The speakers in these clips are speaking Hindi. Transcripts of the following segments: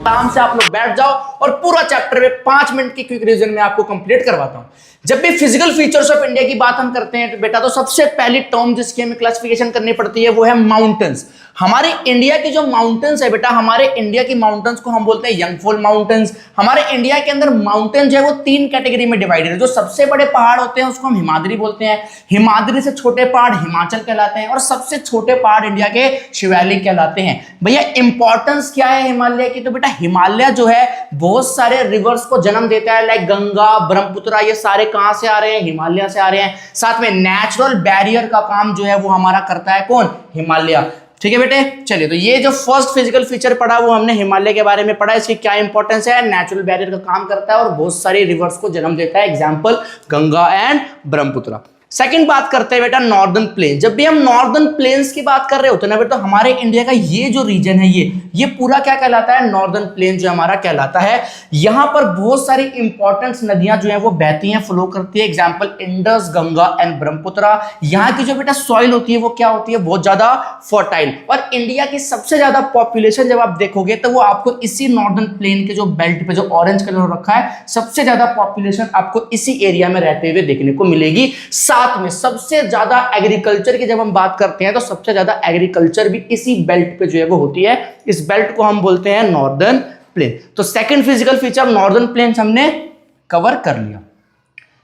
आराम से आप लोग बैठ जाओ और पूरा चैप्टर में 5 मिनट की क्विक रिवीजन में आपको कंप्लीट करवाता हूं। जब भी फिजिकल फीचर्स ऑफ इंडिया की बात हम करते हैं तो बेटा, तो सबसे पहली टर्म जिसकी हमें क्लासिफिकेशन करनी पड़ती है वो है माउंटेन्स। हमारे इंडिया की जो माउंटेन्स है बेटा, हमारे इंडिया की माउंटेन्स को हम बोलते हैं यंगफॉल माउंटेन्स। हमारे इंडिया के अंदर माउंटेन जो है वो 3 कैटेगरी में डिवाइडेड है। जो सबसे बड़े पहाड़ होते हैं उसको हम हिमाद्री बोलते हैं, हिमाद्री से छोटे पहाड़ हिमाचल कहलाते हैं, और सबसे छोटे पहाड़ इंडिया के शिवालिक कहलाते हैं। भैया इंपॉर्टेंस क्या है हिमालय की? तो बेटा हिमालय जो है बहुत सारे रिवर्स को जन्म देता है, लाइक गंगा, ब्रह्मपुत्र, ये सारे कहां से आ रहे हैं? हिमालय से आ रहे हैं। साथ में नेचुरल बैरियर का काम जो है वो हमारा करता है कौन? हिमालय। ठीक है बेटे, चलिए तो ये जो फर्स्ट फिजिकल फीचर पढ़ा वो हमने हिमालय के बारे में पढ़ा। इसकी क्या इंपॉर्टेंस है? नेचुरल बैरियर का काम करता है और बहुत सारी रिवर्स को जन्म देता है, example Ganga and Brahmaputra. Second बात करते हैं बेटा नॉर्दर्न प्लेन। जब भी हम नॉर्दर्न प्लेन्स की बात कर रहे होते हैं ना बेटा, तो हमारे इंडिया का ये जो रीजन है ये पूरा क्या कहलाता है? नॉर्दर्न प्लेन जो हमारा कहलाता है। यहां पर बहुत सारी इंपॉर्टेंट नदियां जो है वो बहती हैं, फ्लो करती है, example Indus, Ganga and Brahmaputra. यहाँ की जो बेटा सॉइल होती है वो क्या होती है? बहुत ज्यादा फर्टाइल। और इंडिया की सबसे ज्यादा पॉपुलेशन जब आप देखोगे तो वो आपको इसी नॉर्दर्न प्लेन के जो बेल्ट पे जो ऑरेंज कलर रखा है, सबसे ज्यादा पॉपुलेशन आपको इसी एरिया में रहते हुए देखने को मिलेगी। साथ में सबसे ज्यादा एग्रीकल्चर की जब हम बात करते हैं तो सबसे ज्यादा एग्रीकल्चर भी इसी बेल्ट पे जो है वो होती है। इस बेल्ट को हम बोलते हैं नॉर्दर्न प्लेन। तो second physical feature northern plain हमने कवर कर लिया।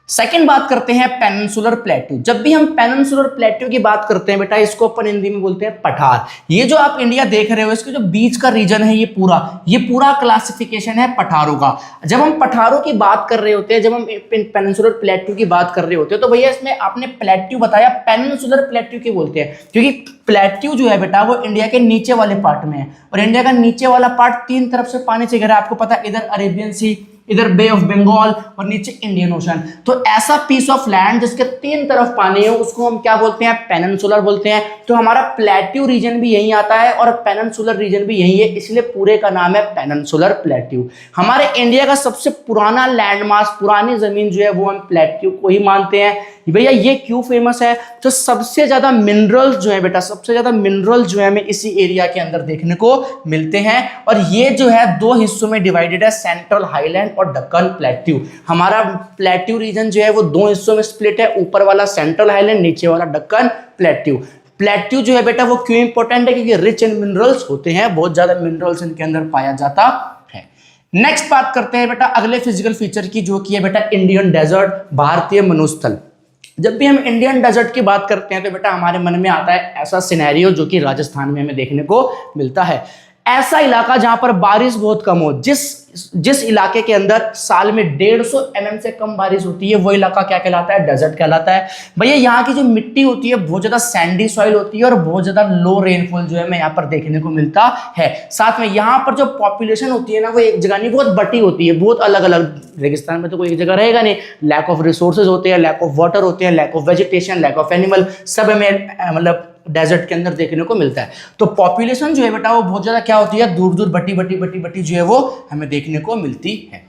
सेकंड बात करते हैं पेनिनसुलर प्लेट्यू। जब भी हम पेनिनसुलर प्लेट्यू की बात करते हैं बेटा, इसको अपन हिंदी में बोलते हैं पठार। ये जो आप इंडिया देख रहे हो, इसके जो बीच का रीजन है ये पूरा क्लासिफिकेशन है पठारों का। जब हम पठारों की बात कर रहे होते हैं, जब हम पेनिनसुलर प्लेट्यू की बात कर रहे होते हैं, तो भैया इसमें आपने प्लेट्यू बताया, पेनिनसुलर प्लेट्यू की बोलते हैं क्योंकि प्लेट्यू जो है बेटा वो इंडिया के नीचे वाले पार्ट में है, और इंडिया का नीचे वाला पार्ट 3 तरफ से पानी से घिरा है। आपको पता है, इधर अरेबियन सी, इधर बे ऑफ बंगाल और नीचे इंडियन ओशन। तो ऐसा पीस ऑफ लैंड जिसके 3 तरफ पानी है उसको हम क्या बोलते हैं? पेनिनसुलर बोलते हैं। तो हमारा प्लेट्यू रीजन भी यही आता है और पेनिनसुलर रीजन भी यही है, इसलिए पूरे का नाम है पेनिनसुलर प्लेट्यू। हमारे इंडिया का सबसे पुराना लैंडमास, पुरानी जमीन जो है वो हम प्लेट्यू को ही मानते हैं। भैया ये क्यों फेमस है? तो सबसे ज्यादा मिनरल्स जो है बेटा, सबसे ज्यादा मिनरल्स जो है हमें इसी एरिया के अंदर देखने को मिलते हैं। और ये जो है 2 हिस्सों में डिवाइडेड है, सेंट्रल हाईलैंड और दक्कन प्लेट्यू। हमारा प्लेट्यू रीजन जो है वो 2 हिस्सों में स्प्लिट है, ऊपर वाला सेंट्रल हाईलैंड, नीचे वाला दक्कन प्लेट्यू। प्लेट्यू जो है बेटा वो क्यों इंपॉर्टेंट है? क्योंकि रिच इन मिनरल्स होते हैं, बहुत ज्यादा मिनरल्स इनके अंदर पाया जाता है। नेक्स्ट बात करते हैं बेटा अगले फिजिकल फीचर की, जो कि है बेटा इंडियन डेजर्ट, भारतीय मरुस्थल। जब भी हम इंडियन डेजर्ट की बात करते हैं तो बेटा हमारे मन में आता है ऐसा सिनेरियो जो कि राजस्थान में हमें देखने को मिलता है। ऐसा इलाका जहां पर बारिश बहुत कम हो, जिस इलाके के अंदर साल में 150 mm से कम बारिश होती है, वो इलाका क्या कहलाता है? डेजर्ट कहलाता है। भैया यहाँ की जो मिट्टी होती है बहुत ज्यादा सैंडी सॉइल होती है और बहुत ज्यादा लो रेनफॉल जो है हमें यहाँ पर देखने को मिलता है। साथ में यहाँ पर जो पॉपुलेशन होती है ना वो एक जगह नहीं, बहुत बटी होती है, बहुत अलग अलग। रेगिस्तान में तो कोई एक जगह रहेगा नहीं, लैक ऑफ रिसोर्सेज होते हैं, लैक ऑफ वाटर होते हैं, lack of vegetation, lack of animal, सब हमें मतलब डेजर्ट के अंदर देखने को मिलता है। तो पॉपुलेशन जो है बेटा वो बहुत ज्यादा क्या होती है? दूर दूर बटी जो है वो हमें देखने को मिलती है।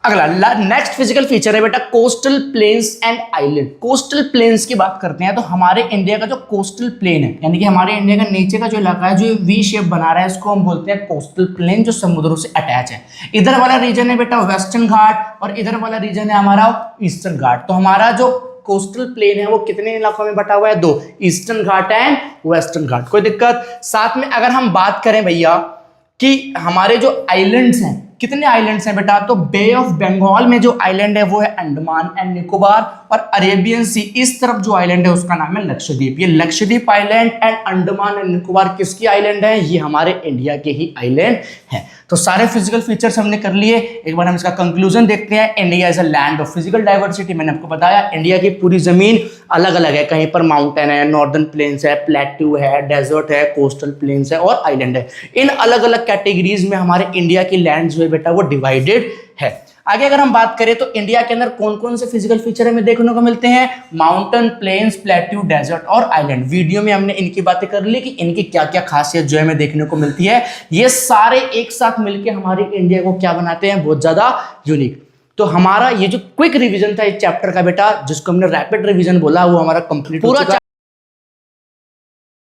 अगला नेक्स्ट फिजिकल फीचर है बेटा coastal plains and island. Coastal planes की बात करते हैं तो हमारे इंडिया का जो कोस्टल प्लेन है, यानी कि हमारे इंडिया का नीचे का जो इलाका है जो वी शेप बना रहा है, इसको हम बोलते हैं कोस्टल प्लेन, जो समुद्रों से अटैच है। इधर वाला रीजन है बेटा वेस्टर्न घाट और इधर वाला रीजन है हमारा ईस्टर्न घाट। तो हमारा जो कोस्टल प्लेन है वो कितने इलाकों में बटा हुआ है? 2, ईस्टर्न घाट एंड वेस्टर्न घाट। कोई दिक्कत? साथ में अगर हम बात करें भैया कि हमारे जो आइलैंड्स हैं, कितने आइलैंड्स हैं बेटा? तो बे ऑफ बंगाल में जो आइलैंड है वो है अंडमान एंड निकोबार, और अरेबियन सी इस तरफ जो आइलैंड है उसका नाम है लक्षद्वीप। ये Lakshadweep island and Andaman and Nicobar किसकी आइलैंड है? ये हमारे इंडिया के ही आइलैंड है। तो सारे फिजिकल फीचर्स हमने कर लिए। एक बार हम इसका कंक्लूजन देखते हैं। India is a land of physical diversity. मैंने आपको बताया इंडिया की पूरी जमीन अलग अलग है, कहीं पर माउंटेन है, नॉर्दर्न प्लेन्स है, प्लेट्यू है, डेजर्ट है, कोस्टल प्लेन्स है और आइलैंड है। इन अलग अलग कैटेगरीज में हमारे इंडिया की लैंड जो है बेटा वो डिवाइडेड है। आगे अगर हम बात करें तो इंडिया के अंदर कौन कौन से फिजिकल फीचर हमें देखने को मिलते हैं? माउंटेन, प्लेन्स, प्लेट्यू, डेजर्ट और आइलैंड। वीडियो में हमने इनकी बातें कर ली कि इनकी क्या क्या खासियत जो है हमें देखने को मिलती है। ये सारे एक साथ मिलकर हमारी इंडिया को क्या बनाते हैं? बहुत ज्यादा यूनिक। तो हमारा ये जो क्विक रिवीजन था इस चैप्टर का बेटा, जिसको हमने रैपिड रिवीजन बोला, वो हमारा कंप्लीट हो चुका है।